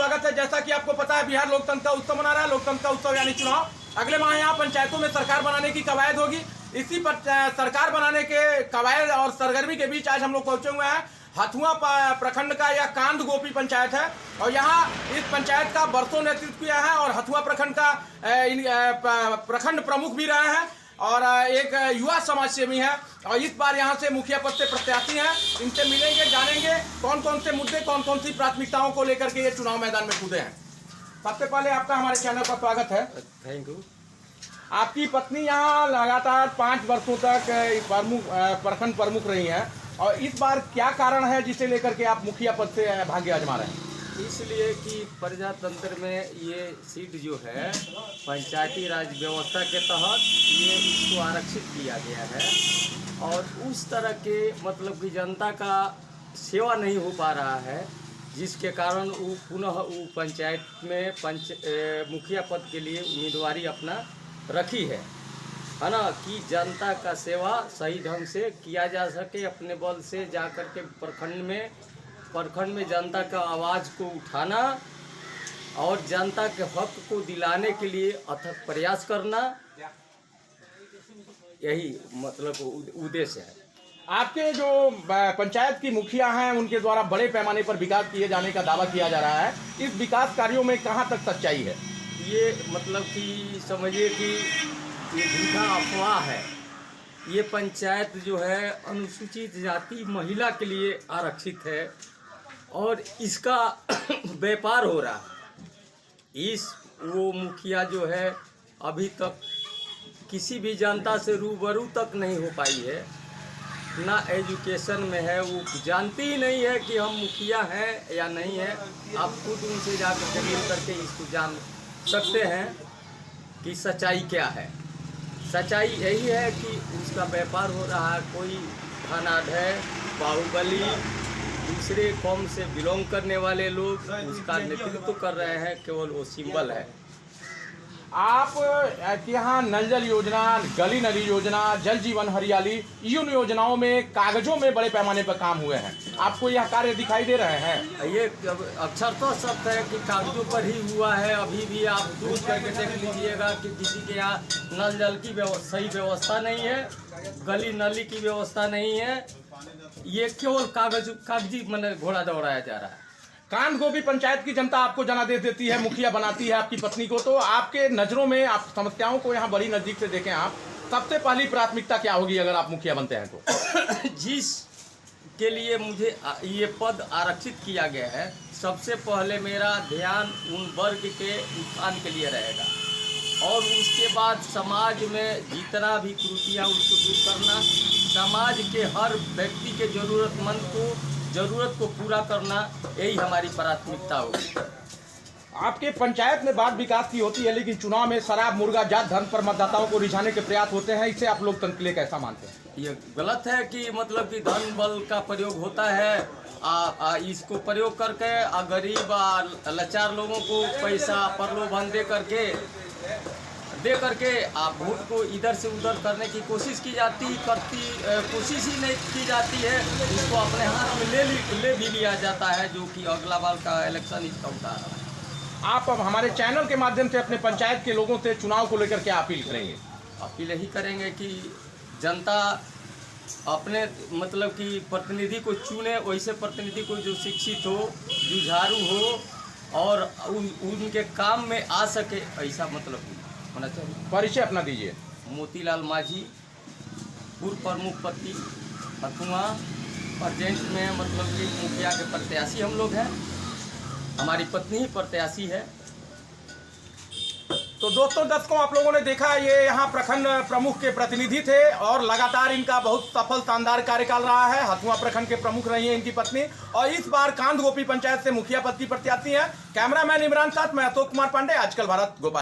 स्वागत है। जैसा कि आपको पता है, बिहार लोकतंत्र का उत्सव मना रहा है। लोकतंत्र का उत्सव यानी चुनाव। अगले माह यहाँ पंचायतों में सरकार बनाने की कवायद होगी। इसी पर सरकार बनाने के कवायद और सरगर्मी के बीच आज हम लोग पहुंचे हुए हैं। हथुआ प्रखंड का यह कांद गोपी पंचायत है और यहाँ इस पंचायत का बरसों नेतृत्व किया है और हथुआ प्रखंड का प्रखंड प्रमुख भी रहे हैं और एक युवा समाज सेवी है और इस बार यहाँ से मुखिया पद से प्रत्याशी हैं। इनसे मिलेंगे, जानेंगे कौन कौन से मुद्दे, कौन कौन सी प्राथमिकताओं को लेकर के ये चुनाव मैदान में कूदे हैं। सबसे पहले आपका हमारे चैनल पर स्वागत है। Thank you. आपकी पत्नी यहाँ लगातार 5 वर्षों तक प्रखंड प्रमुख रही हैं और इस बार क्या कारण है जिसे लेकर के आप मुखिया पद से भाग्य आजमा रहे हैं? इसलिए कि प्रजातंत्र में ये सीट जो है पंचायती राज व्यवस्था के तहत ये इसको आरक्षित किया गया है और उस तरह के मतलब कि जनता का सेवा नहीं हो पा रहा है, जिसके कारण वो पुनः वो पंचायत में मुखिया पद के लिए उम्मीदवारी अपना रखी है ना, कि जनता का सेवा सही ढंग से किया जा सके। अपने बल से जा कर के प्रखंड में जनता का आवाज़ को उठाना और जनता के हक को दिलाने के लिए अथक प्रयास करना, यही मतलब उद्देश्य है। आपके जो पंचायत की मुखिया हैं उनके द्वारा बड़े पैमाने पर विकास किए जाने का दावा किया जा रहा है। इस विकास कार्यों में कहां तक सच्चाई है? ये मतलब कि समझिए कि ये झूठा अफवाह है। ये पंचायत जो है अनुसूचित जाति महिला के लिए आरक्षित है और इसका व्यापार हो रहा है। वो मुखिया जो है अभी तक किसी भी जनता से रूबरू तक नहीं हो पाई है, ना एजुकेशन में है, वो जानती ही नहीं है कि हम मुखिया हैं या नहीं है। आप खुद उनसे जाकर के मिल करके इसको जान सकते हैं कि सच्चाई क्या है। सच्चाई यही है कि उसका व्यापार हो रहा है। कोई धनाढ़ है, बाहुबली, दूसरे कौम से बिलोंग करने वाले लोग उसका नेतृत्व कर रहे हैं, केवल वो सिंबल है। आप यहाँ नल जल योजना, गली नली योजना, जल जीवन हरियाली, इन योजनाओं में कागजों में बड़े पैमाने पर काम हुए हैं। आपको यह कार्य दिखाई दे रहे हैं? ये अक्षर तो सत्य है कि कागजों पर ही हुआ है। अभी भी आप दूर करके देख लीजिएगा कि किसी के यहाँ नल जल की सही व्यवस्था नहीं है, गली नली की व्यवस्था नहीं है। ये केवल कागजी मैंने घोड़ा दौड़ाया जा रहा है। कांद गोपी पंचायत की जनता आपको जनादेश देती है, मुखिया बनाती है आपकी पत्नी को, तो आपके नज़रों में आप समस्याओं को यहाँ बड़ी नज़दीक से देखें। आप सबसे पहली प्राथमिकता क्या होगी अगर आप मुखिया बनते हैं तो? जिस के लिए मुझे ये पद आरक्षित किया गया है, सबसे पहले मेरा ध्यान उन वर्ग के उत्थान के लिए रहेगा और उसके बाद समाज में जितना भी त्रुटियाँ उसको दूर करना, समाज के हर व्यक्ति के ज़रूरत को पूरा करना, यही हमारी प्राथमिकता होगी। आपके पंचायत में बात विकास की होती है, लेकिन चुनाव में शराब, मुर्गा, जात धर्म पर मतदाताओं को रिझाने के प्रयास होते हैं। इसे आप लोकतंत्र के लिए कैसा मानते हैं? ये गलत है कि मतलब कि धन बल का प्रयोग होता है। इसको प्रयोग करके गरीब लाचार लोगों को पैसा प्रलोभन दे करके आप वोट को इधर से उधर करने की कोशिश की कोशिश ही नहीं की जाती है। इसको अपने हाथ में ले भी लिया जाता है, जो कि अगला बार का इलेक्शन इसका होता है। आप अब हमारे चैनल के माध्यम से अपने पंचायत के लोगों से चुनाव को लेकर क्या अपील करेंगे? अपील यही करेंगे कि जनता अपने मतलब कि प्रतिनिधि को चुने, वैसे प्रतिनिधि को जो शिक्षित हो, जुझारू हो और उनके काम में आ सके, ऐसा मतलब होना चाहिए। परिचय अपना दीजिए। मोतीलाल माझी, पूर्व प्रमुख पति हथुआ, प्रेजेंट में मतलब कि मुखिया के प्रत्याशी हम लोग हैं। हमारी पत्नी ही प्रत्याशी है। तो दोस्तों, दर्शकों, आप लोगों ने देखा ये यहाँ प्रखंड प्रमुख के प्रतिनिधि थे और लगातार इनका बहुत सफल शानदार कार्यकाल रहा है। हथुआ प्रखंड के प्रमुख रही हैं इनकी पत्नी और इस बार कांद गोपी पंचायत से मुखिया पद की प्रत्याशी हैं। कैमरामैन इमरान साथ मैं अशोक कुमार पांडे, आजकल भारत, गोपाल।